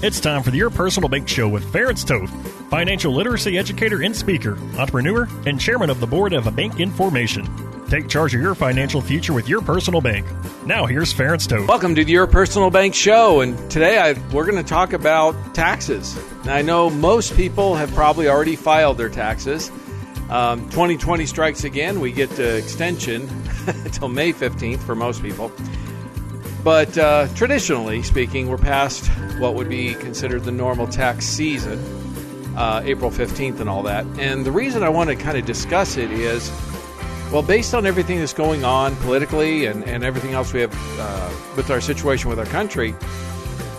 It's time for the Your Personal Bank Show with Ference Toth, financial literacy educator and speaker, entrepreneur, and chairman of the board of a Bank Information. Take charge of your financial future with Your Personal Bank. Now here's Ference Toth. Welcome to the Your Personal Bank Show, and today we're going to talk about taxes. Now, I know most people have probably already filed their taxes. 2020 strikes again. We get extension until May 15th for most people. But traditionally speaking, we're past what would be considered the normal tax season, April 15th and all that. And the reason I want to kind of discuss it is, well, based on everything that's going on politically and everything else we have with our situation with our country,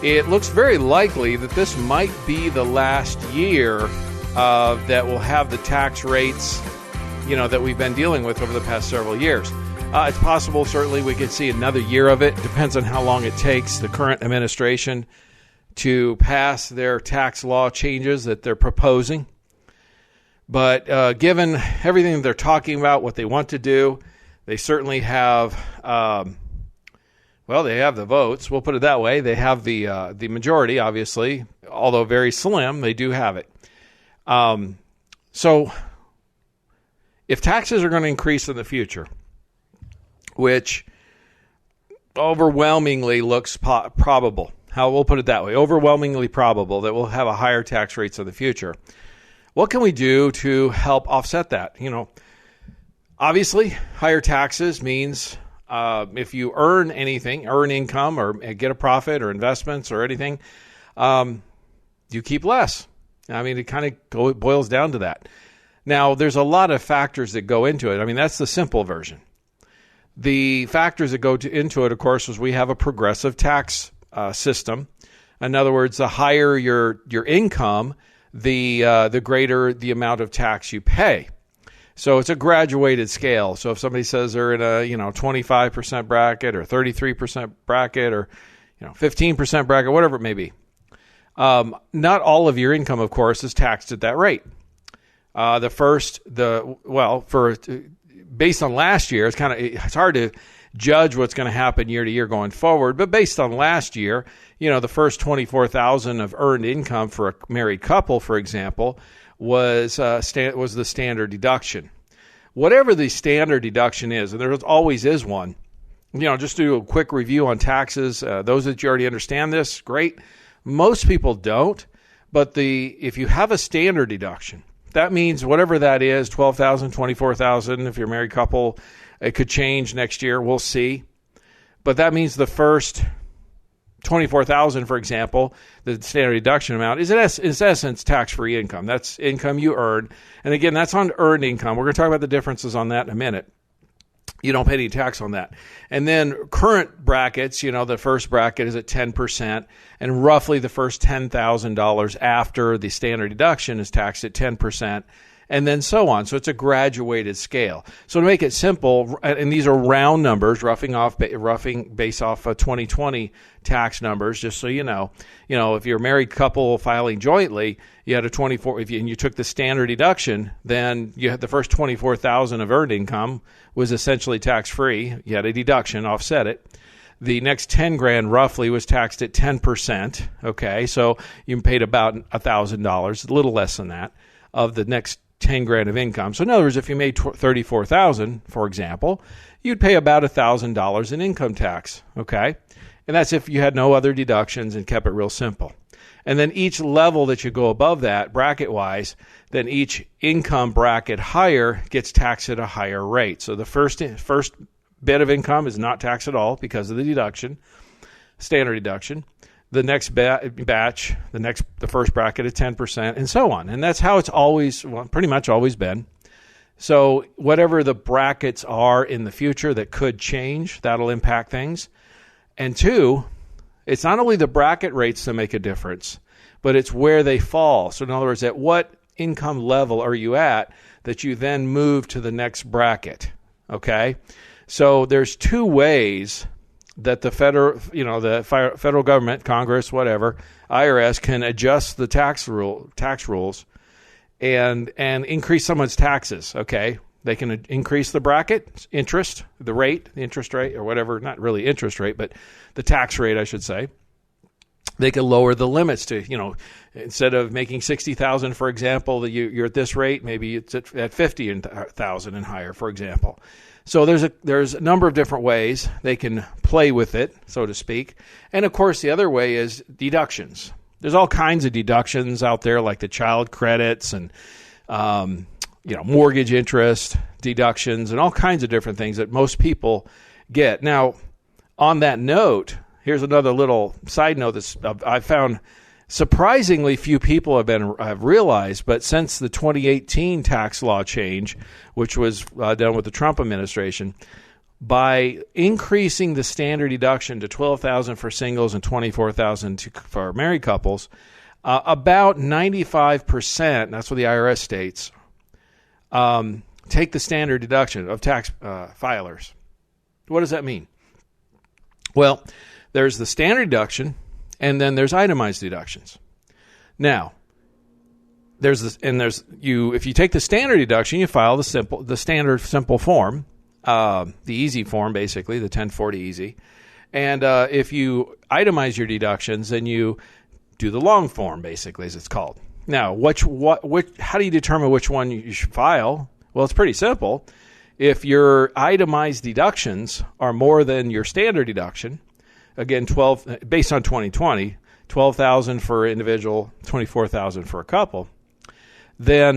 it looks very likely that this might be the last year that will have the tax rates, that we've been dealing with over the past several years. It's possible, certainly, we could see another year of it. Depends on how long it takes the current administration to pass their tax law changes that they're proposing. But given everything that they're talking about, what they want to do, they certainly have, they have the votes. We'll put it that way. They have the majority, obviously, although very slim, they do have it. So if taxes are going to increase in the future, which overwhelmingly looks probable. We'll put it that way, overwhelmingly probable that we'll have a higher tax rates in the future. What can we do to help offset that? Obviously, higher taxes means if you earn income or get a profit or investments or anything, you keep less. I mean, it kind of boils down to that. Now, there's a lot of factors that go into it. I mean, that's the simple version. The factors that go into it, of course, is we have a progressive tax system. In other words, the higher your income, the greater the amount of tax you pay. So it's a graduated scale. So if somebody says they're in a 25% bracket or 33% bracket or 15% bracket, whatever it may be, not all of your income, of course, is taxed at that rate. Based on last year, it's hard to judge what's going to happen year to year going forward. But based on last year, the first $24,000 of earned income for a married couple, for example, was the standard deduction. Whatever the standard deduction is, and there always is one. Just to do a quick review on taxes. Those that you already understand this, great. Most people don't. But if you have a standard deduction, that means whatever that is, $12,000, $24,000. If you're a married couple, it could change next year. We'll see. But that means the first $24,000, for example, the standard deduction amount is in essence tax-free income. That's income you earn. And again, that's on earned income. We're going to talk about the differences on that in a minute. You don't pay any tax on that. And then current brackets, the first bracket is at 10%, and roughly the first $10,000 after the standard deduction is taxed at 10%, and then so on. So it's a graduated scale. So to make it simple, and these are round numbers, roughing based off 2020 tax numbers, just so you know, if you're a married couple filing jointly, you had a 24. And you took the standard deduction, then you had the first $24,000 of earned income was essentially tax free. You had a deduction, offset it. The next $10,000 roughly was taxed at 10%. Okay, so you paid about $1,000, a little less than that, of the next $10,000 of income. So in other words, if you made $34,000, for example, you'd pay about $1,000 in income tax. Okay, and that's if you had no other deductions and kept it real simple. And then each level that you go above that, bracket-wise, then each income bracket higher gets taxed at a higher rate. So the first bit of income is not taxed at all because of the deduction, standard deduction. The next batch, the first bracket at 10%, and so on. And that's how it's pretty much always been. So whatever the brackets are in the future that could change, that'll impact things. And two, it's not only the bracket rates that make a difference, but it's where they fall. So in other words, at what income level are you at that you then move to the next bracket? Okay? So there's two ways that the federal government, Congress, whatever, IRS can adjust the tax rules and increase someone's taxes. Okay, they can increase the bracket, interest rate, or whatever, not really interest rate, but the tax rate, I should say. They could lower the limits to, instead of making 60,000, for example, that you're at this rate, maybe it's at 50,000 and higher, for example. So there's a number of different ways they can play with it, so to speak. And of course, the other way is deductions. There's all kinds of deductions out there, like the child credits and mortgage interest deductions and all kinds of different things that most people get. Now, on that note, here's another little side note that I found surprisingly few people have realized, but since the 2018 tax law change, which was done with the Trump administration, by increasing the standard deduction to $12,000 for singles and $24,000 for married couples, about 95%, that's what the IRS states, take the standard deduction of tax filers. What does that mean? Well, there's the standard deduction, and then there's itemized deductions. Now, if you take the standard deduction, you file the standard simple form, the easy form, basically, the 1040 easy. And if you itemize your deductions, then you do the long form, basically, as it's called. Now, how do you determine which one you should file? Well, it's pretty simple. If your itemized deductions are more than your standard deduction, again, based on 2020, $12,000 for individual, $24,000 for a couple, then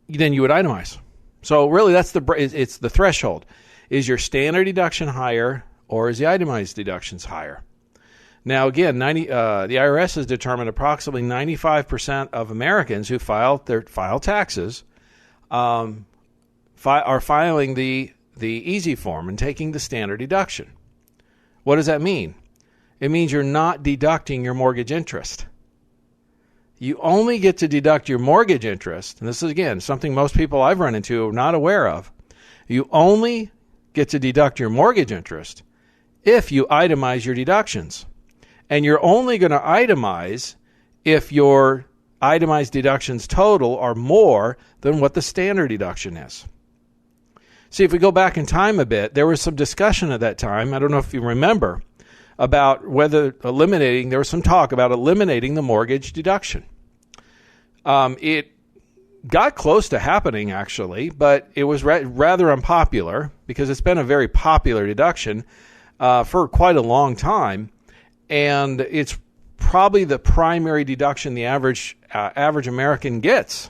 you would itemize. So really, it's the threshold. Is your standard deduction higher, or is the itemized deductions higher? Now, again, the IRS has determined approximately 95% of Americans who file taxes are filing the easy form and taking the standard deduction. What does that mean? It means you're not deducting your mortgage interest. You only get to deduct your mortgage interest, and this is, again, something most people I've run into are not aware of. You only get to deduct your mortgage interest if you itemize your deductions. And you're only going to itemize if your itemized deductions total are more than what the standard deduction is. See, if we go back in time a bit, there was some discussion at that time, I don't know if you remember, about there was some talk about eliminating the mortgage deduction. It got close to happening, actually, but it was rather unpopular because it's been a very popular deduction for quite a long time, and it's probably the primary deduction the average American gets.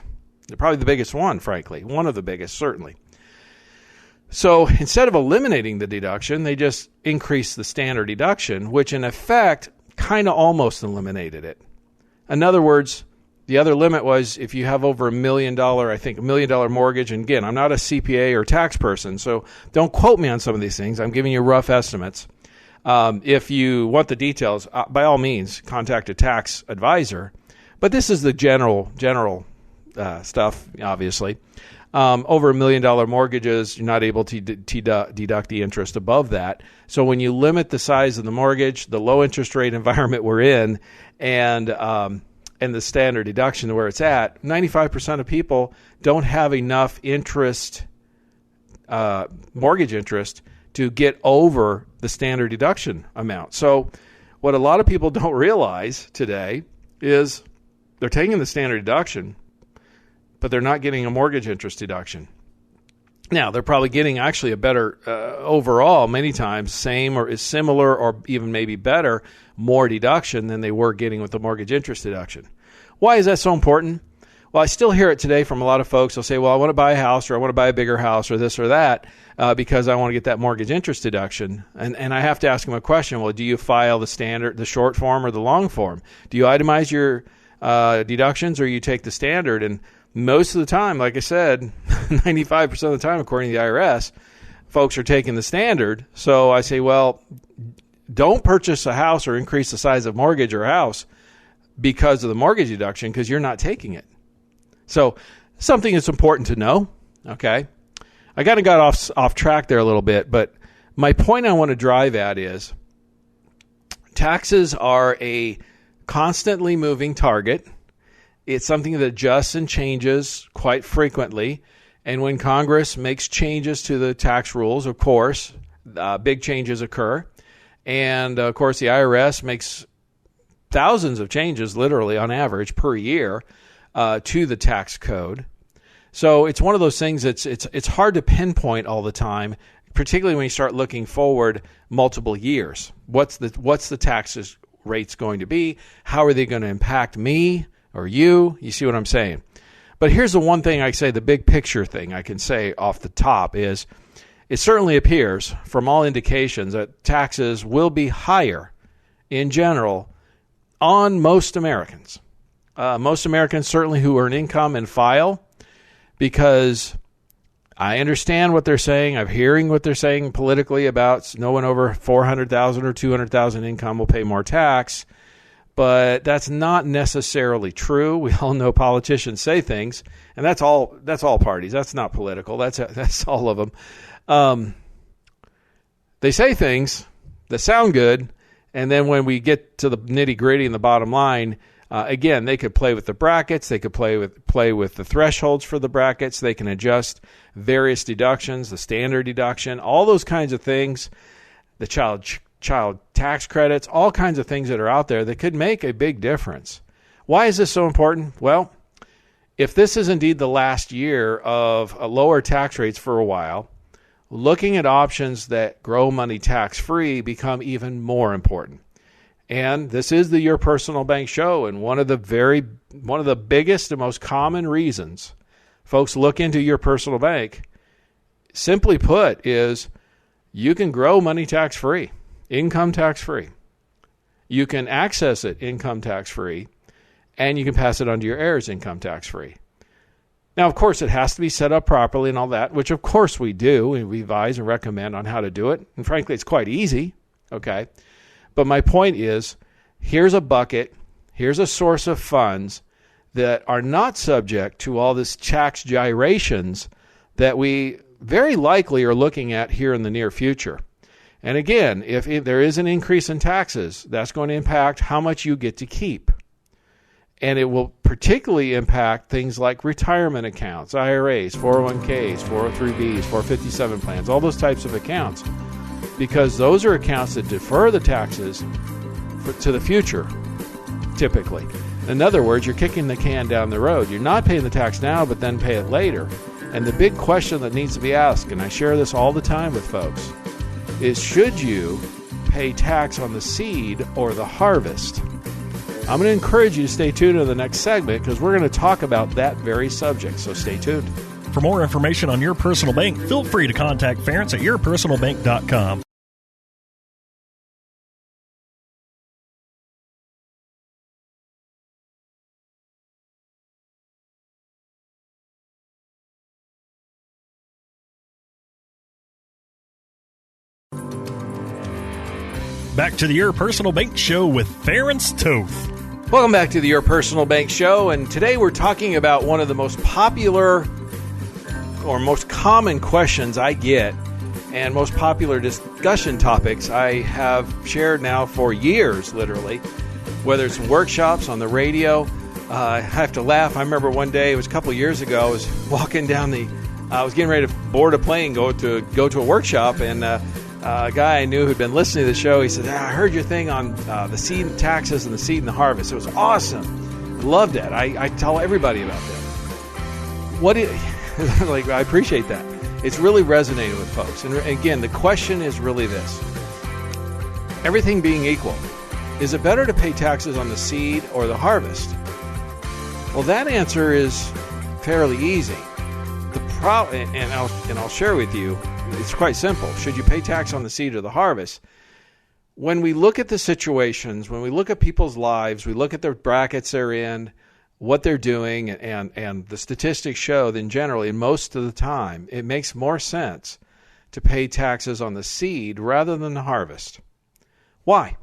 Probably the biggest one, frankly. One of the biggest, certainly. So instead of eliminating the deduction, they just increased the standard deduction, which in effect kind of almost eliminated it. In other words, the other limit was if you have over $1 million mortgage, and again, I'm not a CPA or tax person, so don't quote me on some of these things. I'm giving you rough estimates. If you want the details, by all means, contact a tax advisor. But this is the general stuff, obviously. Over $1 million mortgages, you're not able to deduct the interest above that. So when you limit the size of the mortgage, the low interest rate environment we're in, and the standard deduction where it's at, 95% of people don't have enough interest, mortgage interest, to get over the standard deduction amount. So what a lot of people don't realize today is they're taking the standard deduction, but they're not getting a mortgage interest deduction. Now, they're probably getting actually a better, overall, many times, same or is similar or even maybe better, more deduction than they were getting with the mortgage interest deduction. Why is that so important? Well, I still hear it today from a lot of folks. They'll say, well, I want to buy a house, or I want to buy a bigger house, or this or that, because I want to get that mortgage interest deduction. And I have to ask them a question. Well, do you file the short form or the long form? Do you itemize your deductions, or you take the standard? And most of the time, like I said, 95% of the time, according to the IRS, folks are taking the standard. So I say, well, don't purchase a house or increase the size of mortgage or house because of the mortgage deduction, because you're not taking it. So something that's important to know, okay? I kind of got off track there a little bit, but my point I want to drive at is taxes are a constantly moving target. It's something that adjusts and changes quite frequently. And when Congress makes changes to the tax rules, of course, big changes occur. And, of course, the IRS makes thousands of changes, literally, on average, per year to the tax code. So it's one of those things that's it's hard to pinpoint all the time, particularly when you start looking forward multiple years. What's the taxes rates going to be? How are they going to impact me or you? You see what I'm saying? But here's the one thing I say, the big picture thing I can say off the top is it certainly appears from all indications that taxes will be higher in general on most Americans. Most Americans certainly who earn income and file, because I understand what they're saying. I'm hearing what they're saying politically about no one over $400,000 or $200,000 income will pay more tax, but that's not necessarily true. We all know politicians say things, and that's all parties. That's not political. That's all of them. They say things that sound good, and then when we get to the nitty-gritty and the bottom line, again, they could play with the brackets. They could play with the thresholds for the brackets. They can adjust various deductions, the standard deduction, all those kinds of things, the child tax credits, all kinds of things that are out there that could make a big difference. Why is this so important? Well, if this is indeed the last year of lower tax rates for a while, looking at options that grow money tax-free become even more important. And this is the Your Personal Bank Show, and one of the biggest and most common reasons folks look into Your Personal Bank, simply put, is you can grow money tax-free, income tax-free. You can access it income tax-free, and you can pass it on to your heirs income tax-free. Now, of course, it has to be set up properly and all that, which of course we do, and we advise and recommend on how to do it. And frankly, it's quite easy, okay? But my point is, here's a bucket, here's a source of funds that are not subject to all this tax gyrations that we very likely are looking at here in the near future. And again, if there is an increase in taxes, that's going to impact how much you get to keep. And it will particularly impact things like retirement accounts, IRAs, 401ks, 403bs, 457 plans, all those types of accounts, because those are accounts that defer the taxes to the future, typically. In other words, you're kicking the can down the road. You're not paying the tax now, but then pay it later. And the big question that needs to be asked, and I share this all the time with folks, is should you pay tax on the seed or the harvest? I'm going to encourage you to stay tuned to the next segment because we're going to talk about that very subject, so stay tuned. For more information on Your Personal Bank, feel free to contact Ference at yourpersonalbank.com. Back to the Your Personal Bank Show with Ference Toth. Welcome back to the Your Personal Bank Show, and today we're talking about one of the most popular or most common questions I get and most popular discussion topics I have shared now for years, literally, whether it's workshops on the radio. I have to laugh. I remember one day, it was a couple of years ago, I was walking down I was getting ready to board a plane, go to a workshop, and a guy I knew who'd been listening to the show, he said, I heard your thing on the seed and taxes and the seed and the harvest. It was awesome. Loved it. I tell everybody about that. I appreciate that. It's really resonating with folks. And again, the question is really this. Everything being equal, is it better to pay taxes on the seed or the harvest? Well, that answer is fairly easy. And I'll share with you, it's quite simple. Should you pay tax on the seed or the harvest? When we look at the situations, when we look at people's lives, we look at the brackets they're in, what they're doing, and the statistics show that generally, most of the time, it makes more sense to pay taxes on the seed rather than the harvest. Why?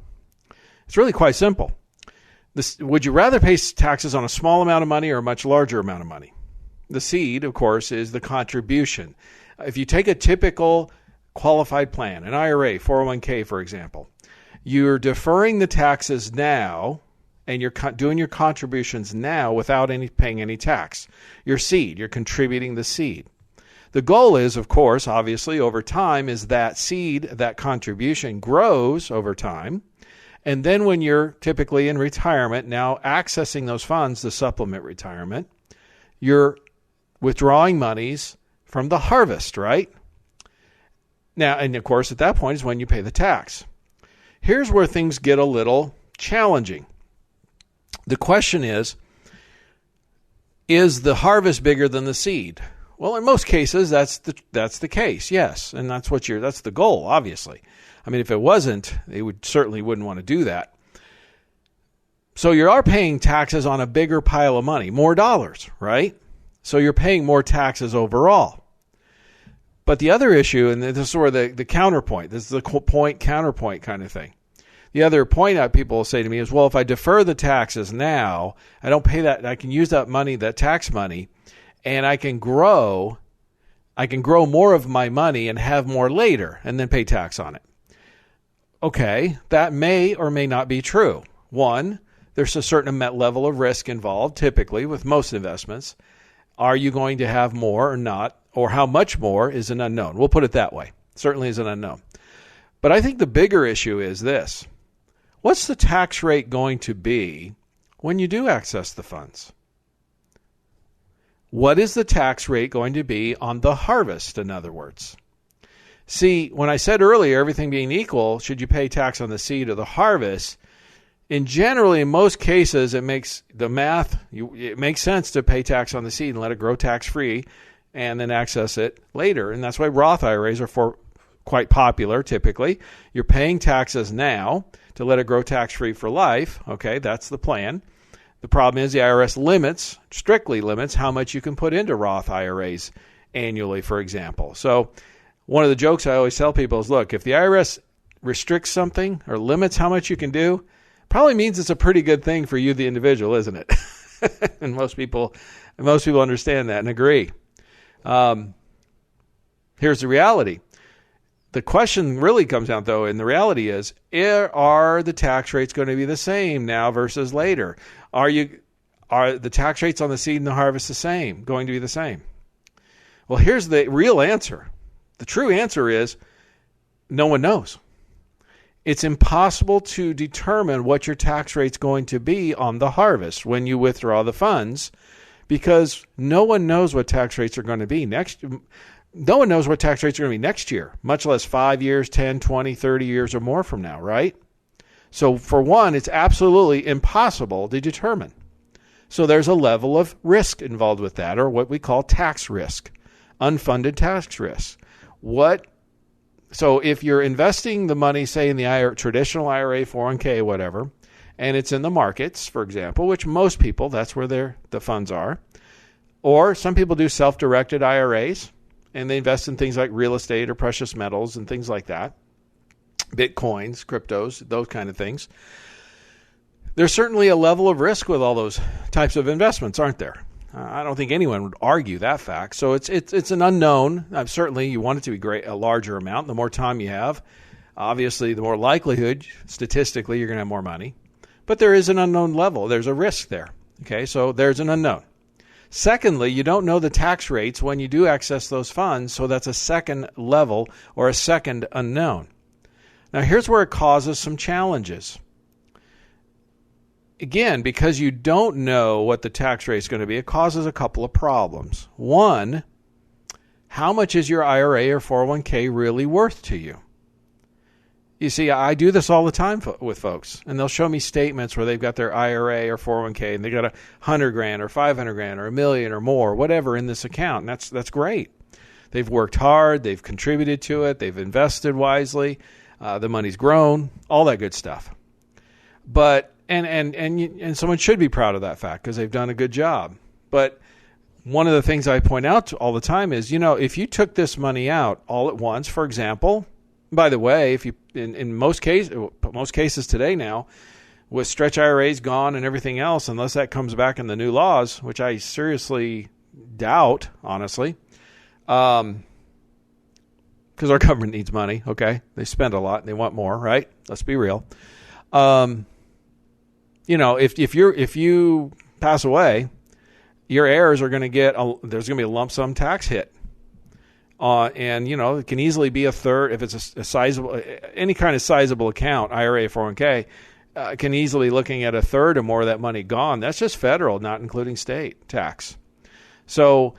It's really quite simple. Would you rather pay taxes on a small amount of money or a much larger amount of money? The seed, of course, is the contribution. If you take a typical qualified plan, an IRA, 401k, for example, you're deferring the taxes now, and you're doing your contributions now without paying any tax. Your seed, you're contributing the seed. The goal is, of course, obviously over time, is that seed, that contribution grows over time. And then when you're typically in retirement, now accessing those funds to supplement retirement, you're withdrawing monies from the harvest, right? Now, and of course, at that point is when you pay the tax. Here's where things get a little challenging. The question is the harvest bigger than the seed? Well, in most cases, that's the case, yes. And that's the goal, obviously. I mean, if it wasn't, they certainly wouldn't want to do that. So you are paying taxes on a bigger pile of money, more dollars, right? So you're paying more taxes overall. But the other issue, and this is where the counterpoint, this is the point counterpoint kind of thing. The other point that people will say to me is, well, if I defer the taxes now, I don't pay that, I can use that money, that tax money, and I can grow more of my money and have more later and then pay tax on it. Okay, that may or may not be true. One, there's a certain level of risk involved, typically, with most investments. Are you going to have more or not? Or how much more is an unknown. We'll put it that way. Certainly is an unknown. But I think the bigger issue is this. What's the tax rate going to be when you do access the funds? What is the tax rate going to be on the harvest, in other words? See, when I said earlier, everything being equal, should you pay tax on the seed or the harvest? In most cases, it makes sense to pay tax on the seed and let it grow tax-free and then access it later. And that's why Roth IRAs are quite popular, typically. You're paying taxes now to let it grow tax-free for life. Okay, that's the plan. The problem is the IRS strictly limits how much you can put into Roth IRAs annually, for example. So one of the jokes I always tell people is, look, if the IRS restricts something or limits how much you can do, probably means it's a pretty good thing for you, the individual, isn't it? And most people understand that and agree. Here's the reality. The question really comes down, though, and the reality is, are the tax rates going to be the same now versus later? Are the tax rates on the seed and the harvest going to be the same? Well, here's the real answer. The true answer is no one knows. It's impossible to determine what your tax rate's going to be on the harvest when you withdraw the funds, because no one knows what tax rates are going to be next. No one knows what tax rates are going to be next year, much less 5 years, 10, 20, 30 years or more from now, right? So for one, it's absolutely impossible to determine. So there's a level of risk involved with that, or what we call tax risk, unfunded tax risk. So if you're investing the money, say in the traditional IRA, 401k, whatever, and it's in the markets, for example, which most people, that's where the funds are, or some people do self-directed IRAs, and they invest in things like real estate or precious metals and things like that, Bitcoins, cryptos, those kind of things. There's certainly a level of risk with all those types of investments, aren't there? I don't think anyone would argue that fact. So it's an unknown. Certainly, you want it to be a larger amount. The more time you have, obviously, the more likelihood, statistically, you're going to have more money. But there is an unknown level. There's a risk there. Okay, so there's an unknown. Secondly, you don't know the tax rates when you do access those funds, so that's a second level or a second unknown. Now, here's where it causes some challenges. Again, because you don't know what the tax rate is going to be, it causes a couple of problems. One, how much is your IRA or 401k really worth to you? You see, I do this all the time with folks, and they'll show me statements where they've got their IRA or 401k, and they got $100,000 or $500,000 or $1 million or more, whatever, in this account. And that's great. They've worked hard, they've contributed to it, they've invested wisely, the money's grown, all that good stuff. But and someone should be proud of that fact because they've done a good job. But one of the things I point out all the time is, if you took this money out all at once, for example. By the way, if you in most cases today now, with stretch IRAs gone and everything else, unless that comes back in the new laws, which I seriously doubt, honestly, because our government needs money. Okay, they spend a lot and they want more, right? Let's be real. If you pass away, your heirs are going to there's going to be a lump sum tax hit. And, it can easily be a third. If it's a sizable, any kind of sizable account, IRA, 401k, can easily looking at a third or more of that money gone. That's just federal, not including state tax. So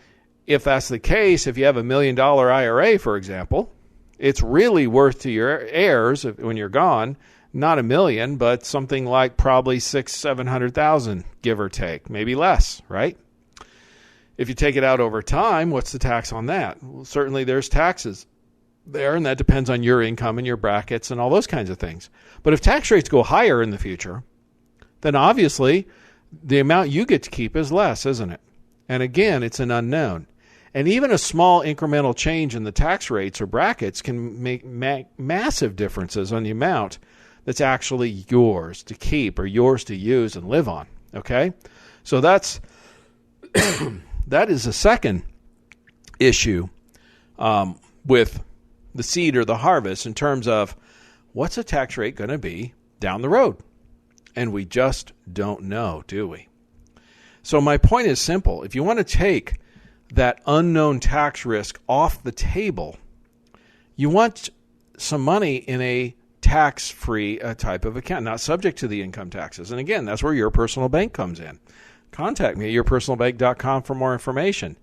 if that's the case, if you have $1 million IRA, for example, it's really worth to your heirs when you're gone, not $1 million, but something like probably $600,000-700,000, give or take, maybe less, right? If you take it out over time, what's the tax on that? Well, certainly there's taxes there, and that depends on your income and your brackets and all those kinds of things. But if tax rates go higher in the future, then obviously the amount you get to keep is less, isn't it? And again, it's an unknown. And even a small incremental change in the tax rates or brackets can make massive differences on the amount that's actually yours to keep or yours to use and live on, okay? So that is a second issue with the seed or the harvest in terms of what's the tax rate going to be down the road? And we just don't know, do we? So my point is simple. If you want to take that unknown tax risk off the table, you want some money in a tax-free type of account, not subject to the income taxes. And again, that's where Your Personal Bank comes in. Contact me at yourpersonalbank.com for more information.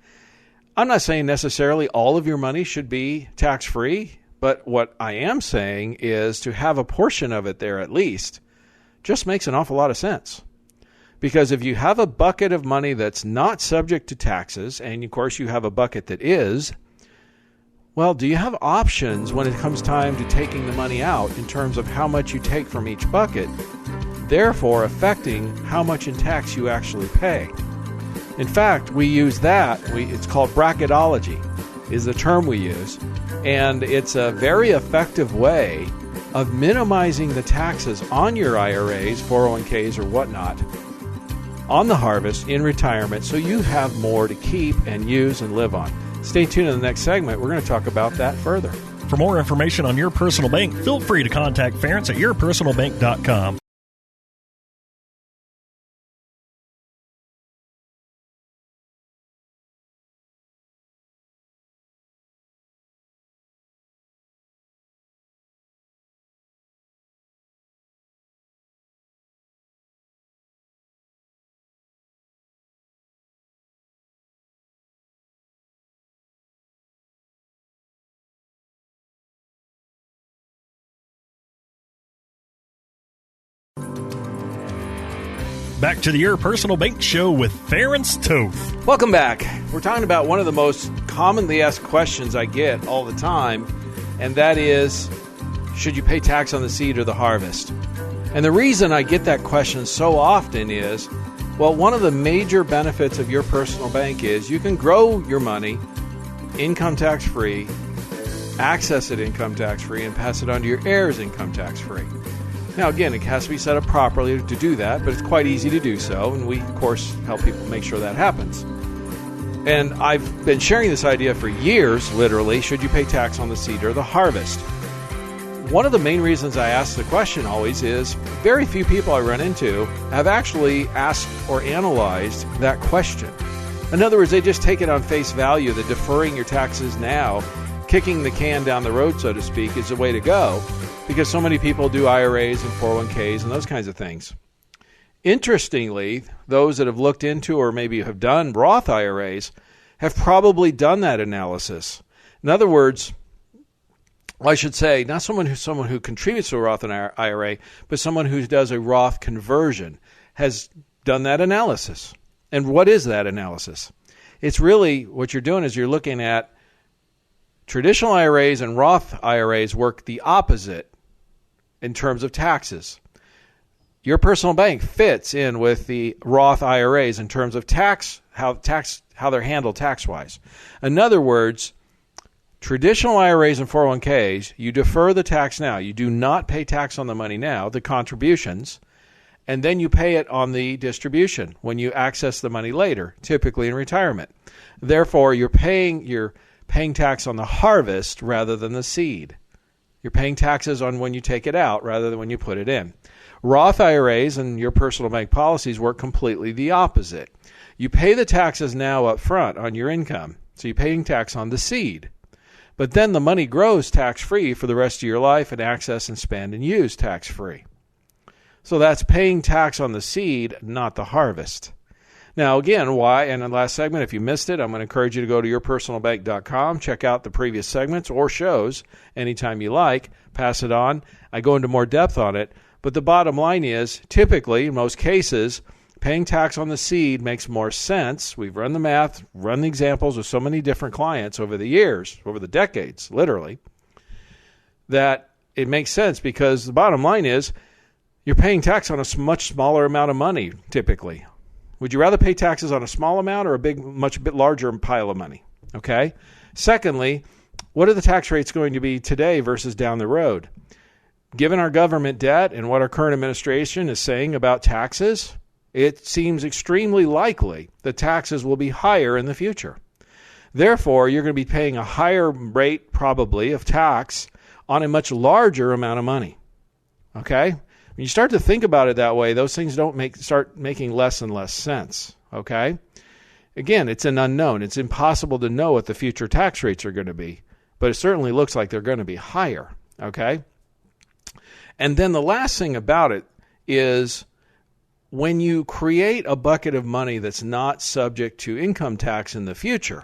I'm not saying necessarily all of your money should be tax-free, but what I am saying is to have a portion of it there at least just makes an awful lot of sense. Because if you have a bucket of money that's not subject to taxes, and of course you have a bucket that is, well, do you have options when it comes time to taking the money out in terms of how much you take from each bucket, therefore affecting how much in tax you actually pay? In fact, we use that. It's called bracketology, is the term we use. And it's a very effective way of minimizing the taxes on your IRAs, 401ks, or whatnot, on the harvest in retirement, so you have more to keep and use and live on. Stay tuned in the next segment. We're going to talk about that further. For more information on Your Personal Bank, feel free to contact Ference at yourpersonalbank.com. Back to the Your Personal Bank Show with Ference Toth. Welcome back. We're talking about one of the most commonly asked questions I get all the time, and that is, should you pay tax on the seed or the harvest? And the reason I get that question so often is, well, one of the major benefits of Your Personal Bank is you can grow your money income tax-free, access it income tax-free, and pass it on to your heirs income tax-free. Now, again, it has to be set up properly to do that, but it's quite easy to do so, and we, of course, help people make sure that happens. And I've been sharing this idea for years, literally, should you pay tax on the seed or the harvest? One of the main reasons I ask the question always is very few people I run into have actually asked or analyzed that question. In other words, they just take it on face value that deferring your taxes now, kicking the can down the road, so to speak, is the way to go, because so many people do IRAs and 401ks and those kinds of things. Interestingly, those that have looked into or maybe have done Roth IRAs have probably done that analysis. In other words, well, I should say, not someone who contributes to a Roth IRA, but someone who does a Roth conversion has done that analysis. And what is that analysis? It's really what you're doing is you're looking at traditional IRAs and Roth IRAs work the opposite in terms of taxes. Your Personal Bank fits in with the Roth IRAs in terms of how they're handled tax-wise. In other words, traditional IRAs and 401ks, you defer the tax now. You do not pay tax on the money now, the contributions, and then you pay it on the distribution when you access the money later, typically in retirement. Therefore, you're paying tax on the harvest rather than the seed. You're paying taxes on when you take it out rather than when you put it in. Roth IRAs and Your Personal Bank policies work completely the opposite. You pay the taxes now up front on your income, so you're paying tax on the seed. But then the money grows tax-free for the rest of your life and access and spend and use tax-free. So that's paying tax on the seed, not the harvest. Now, again, why? And in the last segment, if you missed it, I'm going to encourage you to go to yourpersonalbank.com, check out the previous segments or shows anytime you like, pass it on. I go into more depth on it. But the bottom line is, typically, in most cases, paying tax on the seed makes more sense. We've run the math, run the examples with so many different clients over the years, over the decades, literally, that it makes sense because the bottom line is you're paying tax on a much smaller amount of money, typically. Would you rather pay taxes on a small amount or a much larger pile of money? Okay. Secondly, what are the tax rates going to be today versus down the road? Given our government debt and what our current administration is saying about taxes, it seems extremely likely that taxes will be higher in the future. Therefore, you're going to be paying a higher rate probably of tax on a much larger amount of money. Okay? When you start to think about it that way, those things start making less and less sense. Okay? Again, it's an unknown. It's impossible to know what the future tax rates are going to be, but it certainly looks like they're going to be higher. Okay? And then the last thing about it is when you create a bucket of money that's not subject to income tax in the future,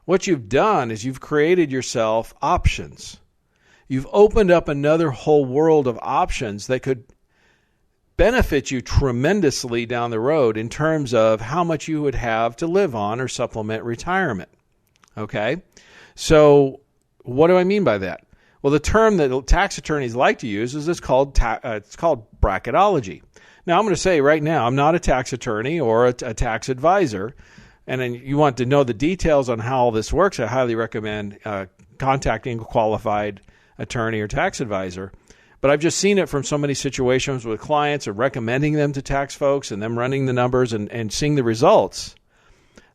what you've done is you've created yourself options. You've opened up another whole world of options that could benefit you tremendously down the road in terms of how much you would have to live on or supplement retirement. Okay? So what do I mean by that? Well, the term that tax attorneys like to use is it's called bracketology. Now, I'm going to say right now, I'm not a tax attorney or a tax advisor, and then you want to know the details on how all this works, I highly recommend contacting a qualified attorney or tax advisor. But I've just seen it from so many situations with clients and recommending them to tax folks and them running the numbers and seeing the results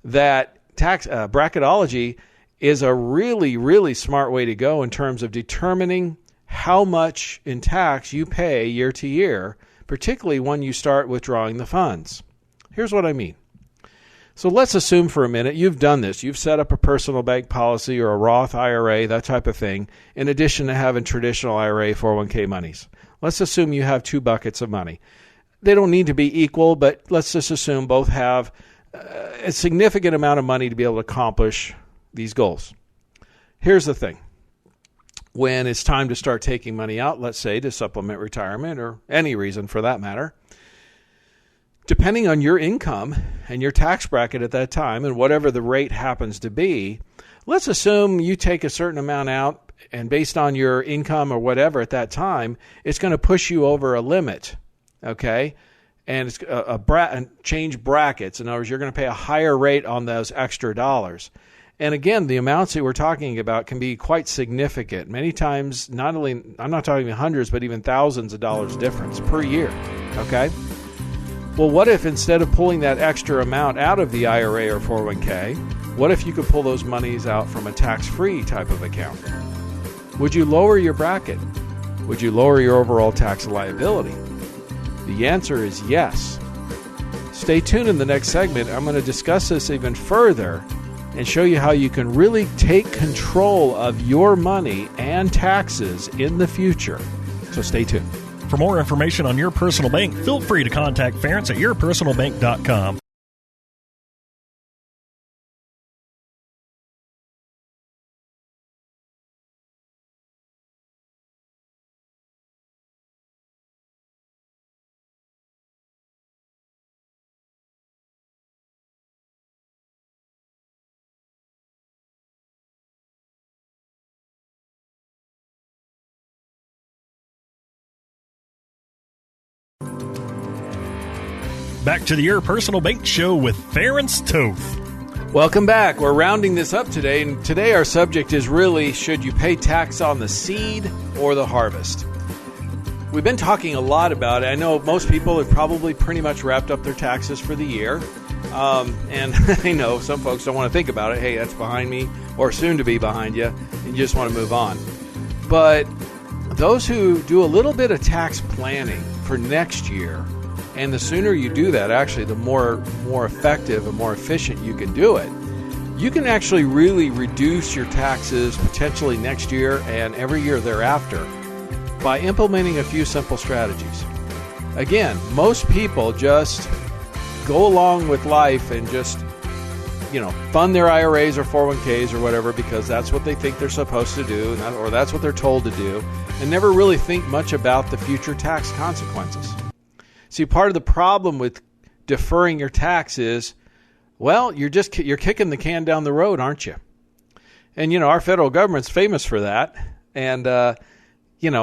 that bracketology is a really, really smart way to go in terms of determining how much in tax you pay year to year, particularly when you start withdrawing the funds. Here's what I mean. So let's assume for a minute you've done this. You've set up a personal bank policy or a Roth Ira, that type of thing, in addition to having traditional IRA 401k monies. Let's assume you have two buckets of money. They don't need to be equal, but let's just assume both have a significant amount of money to be able to accomplish these goals. Here's the thing. When it's time to start taking money out, let's say to supplement retirement or any reason for that matter, depending on your income and your tax bracket at that time and whatever the rate happens to be, let's assume you take a certain amount out and based on your income or whatever at that time, it's going to push you over a limit, okay? And it's change brackets. In other words, you're going to pay a higher rate on those extra dollars. And again, the amounts that we're talking about can be quite significant. Many times, not only, I'm not talking hundreds, but even thousands of dollars difference per year, okay? Well, what if instead of pulling that extra amount out of the IRA or 401k, what if you could pull those monies out from a tax-free type of account? Would you lower your bracket? Would you lower your overall tax liability? The answer is yes. Stay tuned in the next segment. I'm going to discuss this even further and show you how you can really take control of your money and taxes in the future. So stay tuned. For more information on Your Personal Bank, feel free to contact Ference at yourpersonalbank.com. Back to the Your Personal Bank Show with Ference Toth. Welcome back. We're rounding this up today, and today our subject is really, should you pay tax on the seed or the harvest? We've been talking a lot about it. I know most people have probably pretty much wrapped up their taxes for the year, and I know some folks don't want to think about it. Hey, that's behind me, or soon to be behind you, and you just want to move on. But those who do a little bit of tax planning for next year, and the sooner you do that, actually, the more effective and more efficient you can do it. you can actually really reduce your taxes potentially next year and every year thereafter by implementing a few simple strategies. Again, most people just go along with life and just, fund their IRAs or 401ks or whatever because that's what they think they're supposed to do or that's what they're told to do, and never really think much about the future tax consequences. See, part of the problem with deferring your tax is, well, you're kicking the can down the road, aren't you? And, our federal government's famous for that. And,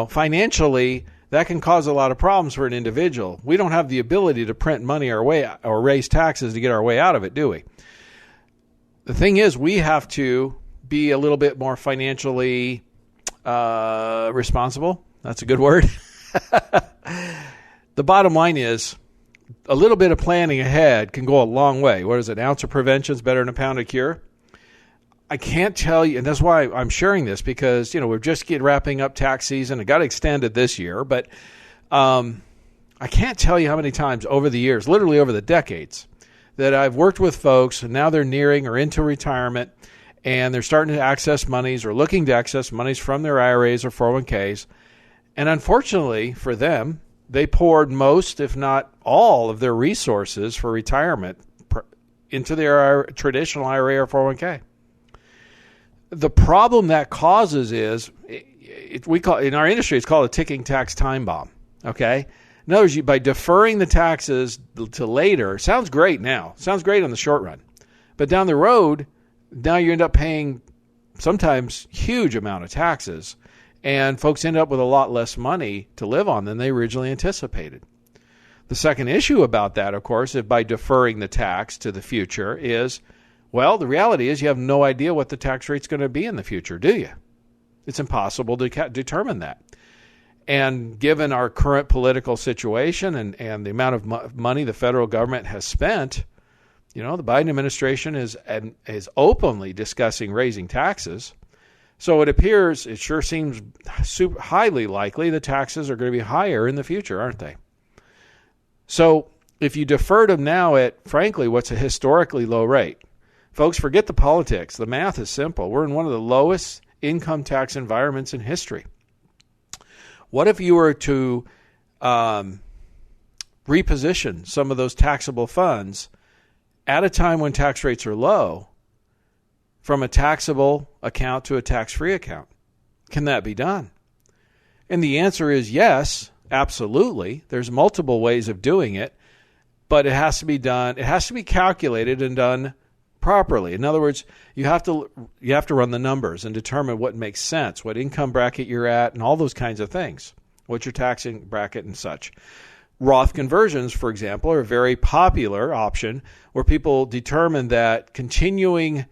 financially, that can cause a lot of problems for an individual. We don't have the ability to print money our way or raise taxes to get our way out of it, do we? The thing is, we have to be a little bit more financially responsible. That's a good word. The bottom line is, a little bit of planning ahead can go a long way. What is it? An ounce of prevention is better than a pound of cure. I can't tell you, and that's why I'm sharing this, because, we're just wrapping up tax season. It got extended this year, but I can't tell you how many times over the years, literally over the decades, that I've worked with folks, and now they're nearing or into retirement, and they're starting to access monies or looking to access monies from their IRAs or 401ks. And unfortunately for them, they poured most, if not all, of their resources for retirement into their traditional IRA or 401k. The problem that causes is, we call in our industry, it's called a ticking tax time bomb. Okay? In other words, by deferring the taxes to later, sounds great now. Sounds great on the short run. But down the road, now you end up paying sometimes huge amount of taxes. And folks end up with a lot less money to live on than they originally anticipated. The second issue about that, of course, is by deferring the tax to the future is, well, the reality is you have no idea what the tax rate's going to be in the future, do you? It's impossible to determine that. And given our current political situation and the amount of money the federal government has spent, the Biden administration is openly discussing raising taxes. So it sure seems highly likely the taxes are going to be higher in the future, aren't they? So if you deferred them now at, frankly, what's a historically low rate, folks, forget the politics. The math is simple. We're in one of the lowest income tax environments in history. What if you were to reposition some of those taxable funds at a time when tax rates are low from a taxable account to a tax-free account? Can that be done? And the answer is yes, absolutely. There's multiple ways of doing it, but it has to be done. It has to be calculated and done properly. In other words, you have to run the numbers and determine what makes sense, what income bracket you're at, and all those kinds of things. What's your taxing bracket and such. Roth Conversions, for example, are a very popular option where people determine that continuing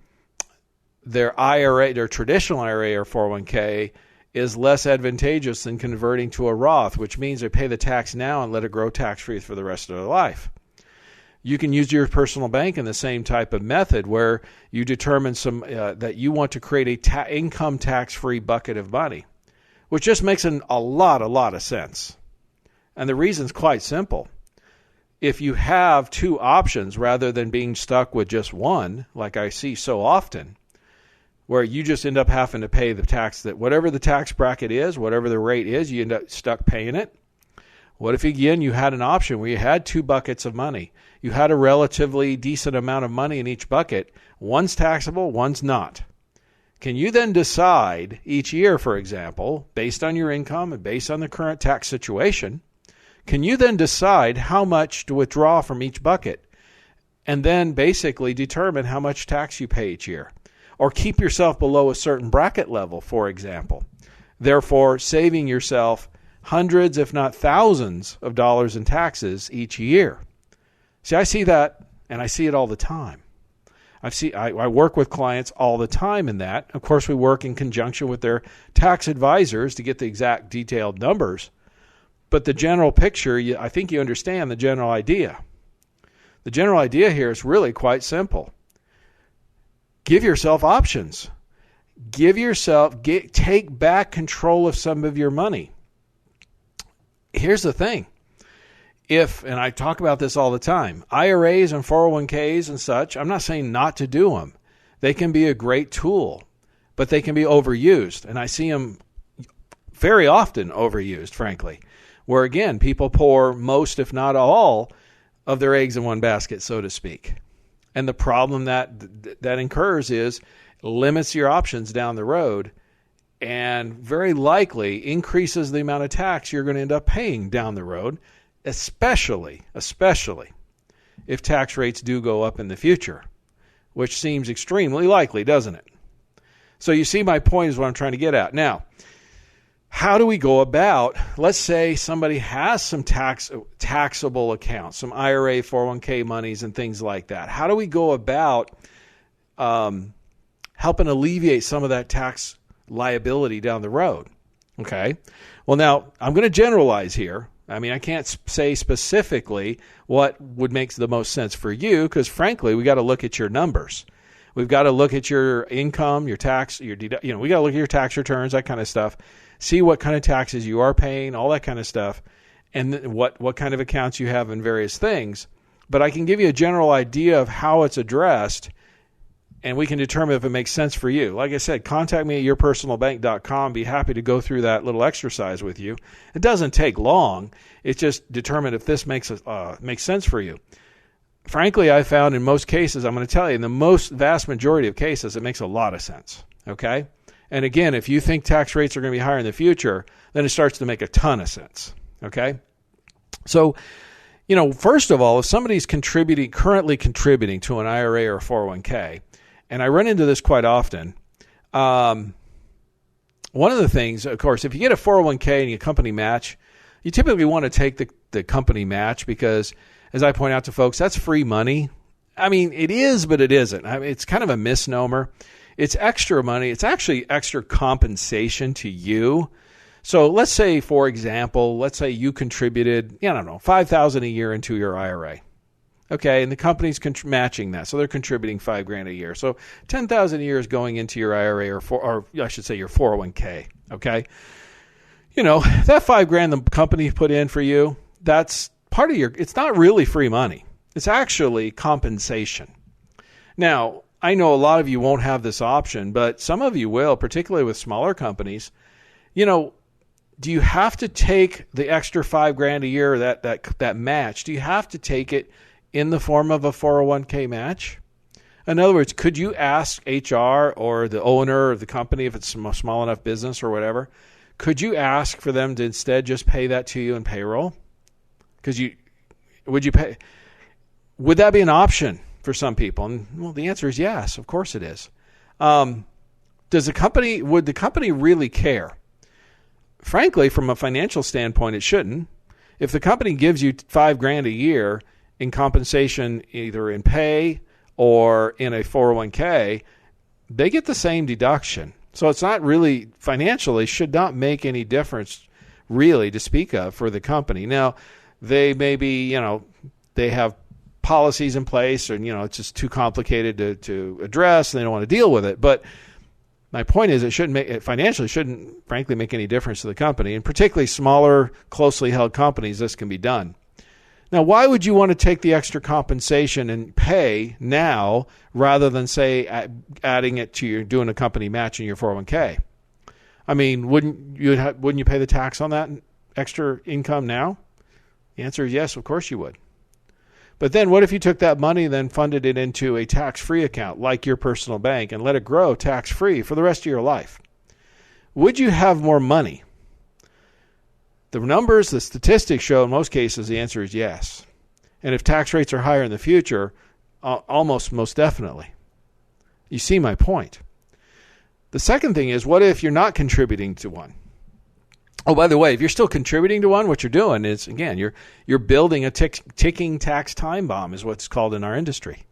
their IRA, their traditional IRA or 401k, is less advantageous than converting to a Roth, which means they pay the tax now and let it grow tax-free for the rest of their life. You can use your personal bank in the same type of method where you determine that you want to create a income tax-free bucket of money, which just makes a lot of sense. And the reason's quite simple. If you have two options rather than being stuck with just one, like I see so often, where you just end up having to pay the tax that whatever the tax bracket is, whatever the rate is, you end up stuck paying it. What if, again, you had an option where you had two buckets of money? You had a relatively decent amount of money in each bucket. One's taxable, one's not. Can you then decide each year, for example, based on your income and based on the current tax situation, can you then decide how much to withdraw from each bucket and then basically determine how much tax you pay each year? Or keep yourself below a certain bracket level, for example, therefore saving yourself hundreds, if not thousands, of dollars in taxes each year. See, I see that, and I see it all the time. I work with clients all the time in that. Of course, we work in conjunction with their tax advisors to get the exact detailed numbers. But the general picture, I think you understand the general idea. The general idea here is really quite simple. Give yourself options. Take back control of some of your money. Here's the thing. And I talk about this all the time, IRAs and 401ks and such, I'm not saying not to do them, They can be a great tool, but they can be overused. And I see them very often overused, frankly, where, again, people pour most, if not all, of their eggs in one basket, so to speak. And the problem that incurs is limits your options down the road and very likely increases the amount of tax you're going to end up paying down the road, especially if tax rates do go up in the future, which seems extremely likely, doesn't it? So you see, my point is what I'm trying to get at. Now, how do we go about, let's say somebody has some taxable accounts, some IRA, 401k monies and things like that. How do we go about helping alleviate some of that tax liability down the road? Okay. Well, now I'm going to generalize here. I mean, I can't say specifically what would make the most sense for you because, frankly, we got to look at your numbers. We've got to look at your income, your tax, we got to look at your tax returns, that kind of stuff. See what kind of taxes you are paying, all that kind of stuff, and what kind of accounts you have in various things. But I can give you a general idea of how it's addressed, and we can determine if it makes sense for you. Like I said, contact me at yourpersonalbank.com. Be happy to go through that little exercise with you. It doesn't take long. It's just determine if this makes sense for you. Frankly, I found in most cases, I'm going to tell you, in the vast majority of cases, it makes a lot of sense. Okay? And again, if you think tax rates are going to be higher in the future, then it starts to make a ton of sense. Okay? So, first of all, if somebody's currently contributing to an IRA or a 401k, and I run into this quite often, one of the things, of course, if you get a 401k and you company match, you typically want to take the company match because, as I point out to folks, that's free money. I mean, it is, but it isn't. I mean, it's kind of a misnomer. It's extra money. It's actually extra compensation to you. So let's say, for example, you contributed, $5,000 a year into your IRA. Okay, and the company's matching that, so they're contributing $5,000 a year. So $10,000 a year is going into your IRA, or I should say your 401k. Okay, that $5,000 the company put in for you, that's part of it's not really free money. It's actually compensation. Now, I know a lot of you won't have this option, but some of you will, particularly with smaller companies. Do you have to take the extra $5,000 a year, that match? Do you have to take it in the form of a 401k match? In other words, could you ask HR or the owner of the company, if it's a small enough business or whatever, could you ask for them to instead just pay that to you in payroll? Would that be an option for some people? And well, the answer is yes, of course it is. Would the company really care? Frankly, from a financial standpoint, it shouldn't. If the company gives you $5,000 a year in compensation, either in pay or in a 401k, they get the same deduction. So it's not really financially, should not make any difference really to speak of for the company. Now, they may be, they have policies in place, or it's just too complicated to address, and they don't want to deal with it. But my point is, financially shouldn't frankly make any difference to the company, and particularly smaller, closely held companies. This can be done. Now, why would you want to take the extra compensation and pay now rather than, say, adding it to doing a company match in your 401k? I mean, wouldn't you pay the tax on that extra income now? The answer is yes, of course you would. But then what if you took that money and then funded it into a tax-free account like your personal bank and let it grow tax-free for the rest of your life? Would you have more money? The statistics show in most cases the answer is yes. And if tax rates are higher in the future, most definitely. You see my point. The second thing is, what if you're not contributing to one? Oh, by the way, if you're still contributing to one, what you're doing is, again, you're building a ticking tax time bomb, is what's called in our industry.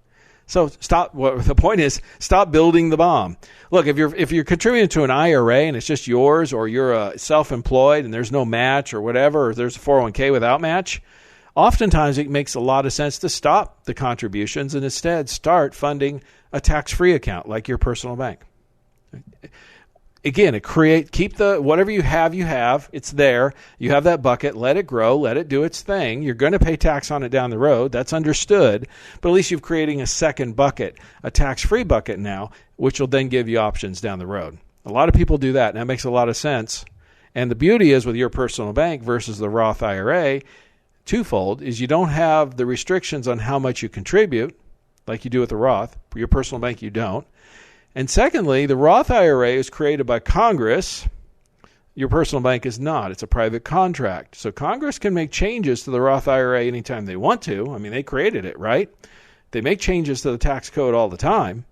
So the point is, stop building the bomb. Look, if you're contributing to an IRA and it's just yours, or you're self-employed and there's no match or whatever, or there's a 401k without match, oftentimes it makes a lot of sense to stop the contributions and instead start funding a tax-free account like your personal bank. again, keep whatever you have, it's there. You have that bucket, let it grow, let it do its thing. You're going to pay tax on it down the road. That's understood. But at least you're creating a second bucket, a tax-free bucket now, which will then give you options down the road. A lot of people do that, and that makes a lot of sense. And the beauty is with your personal bank versus the Roth IRA, twofold, is you don't have the restrictions on how much you contribute, like you do with the Roth. For your personal bank, you don't. And secondly, the Roth IRA is created by Congress. Your personal bank is not. It's a private contract. So Congress can make changes to the Roth IRA anytime they want to. I mean, they created it, right? They make changes to the tax code all the time.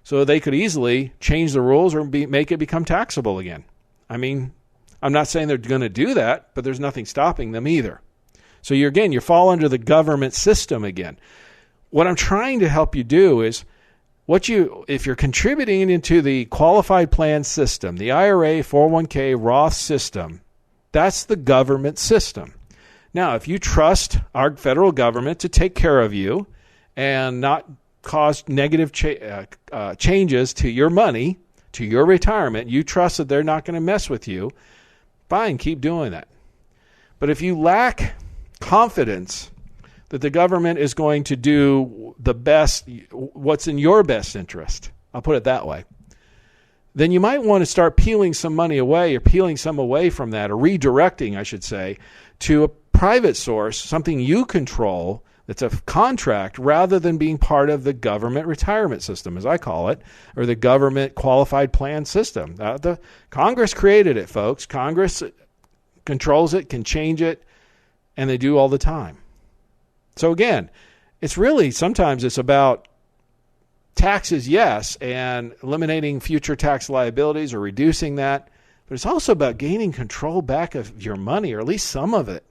So they could easily change the rules or make it become taxable again. I mean, I'm not saying they're going to do that, but there's nothing stopping them either. So you fall under the government system again. What I'm trying to help you do is if you're contributing into the qualified plan system, the IRA, 401k, Roth system, that's the government system. Now, if you trust our federal government to take care of you and not cause negative changes to your money, to your retirement, you trust that they're not going to mess with you, fine, keep doing that. But if you lack confidence that the government is going to do the best, what's in your best interest, I'll put it that way, then you might want to start peeling some money away or peeling some away from that, or redirecting, I should say, to a private source, something you control that's a contract, rather than being part of the government retirement system, as I call it, or the government qualified plan system. The Congress created it, folks. Congress controls it, can change it, and they do all the time. So again, sometimes it's about taxes, yes, and eliminating future tax liabilities or reducing that, but it's also about gaining control back of your money, or at least some of it,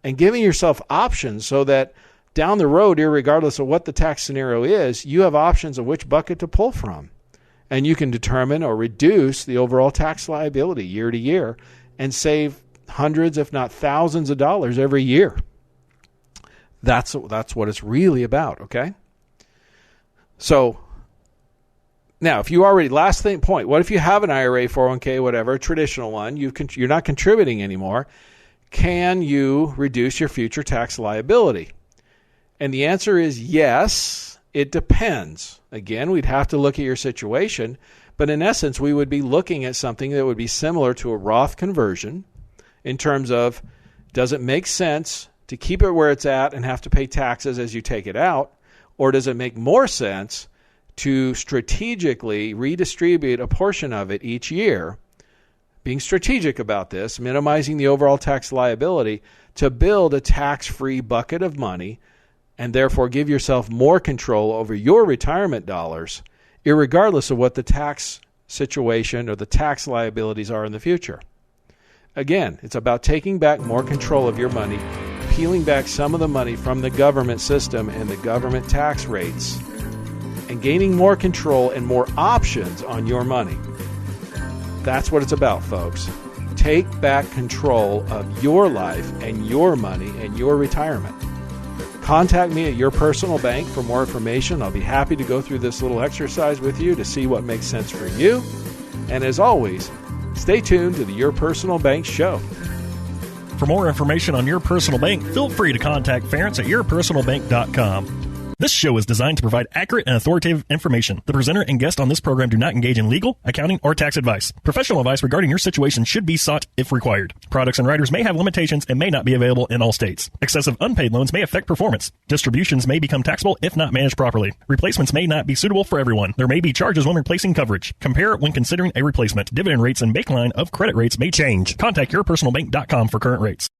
and giving yourself options so that down the road, irregardless of what the tax scenario is, you have options of which bucket to pull from. And you can determine or reduce the overall tax liability year to year and save hundreds, if not thousands of dollars every year. That's what it's really about, okay? So now, if you already, point, what if you have an IRA, 401k, whatever, traditional one, you're not contributing anymore, can you reduce your future tax liability? And the answer is yes, it depends. Again, we'd have to look at your situation, but in essence, we would be looking at something that would be similar to a Roth conversion in terms of, does it make sense to keep it where it's at and have to pay taxes as you take it out? Or does it make more sense to strategically redistribute a portion of it each year, being strategic about this, minimizing the overall tax liability, to build a tax-free bucket of money and therefore give yourself more control over your retirement dollars, irregardless of what the tax situation or the tax liabilities are in the future? Again, it's about taking back more control of your money, peeling back some of the money from the government system and the government tax rates, and gaining more control and more options on your money. That's what it's about, folks. Take back control of your life and your money and your retirement. Contact me at your personal bank for more information. I'll be happy to go through this little exercise with you to see what makes sense for you. And as always, stay tuned to the Your Personal Bank show. For more information on Your Personal Bank, feel free to contact Ference at yourpersonalbank.com. This show is designed to provide accurate and authoritative information. The presenter and guest on this program do not engage in legal, accounting, or tax advice. Professional advice regarding your situation should be sought if required. Products and writers may have limitations and may not be available in all states. Excessive unpaid loans may affect performance. Distributions may become taxable if not managed properly. Replacements may not be suitable for everyone. There may be charges when replacing coverage. Compare when considering a replacement. Dividend rates and baseline of credit rates may change. Contact yourpersonalbank.com for current rates.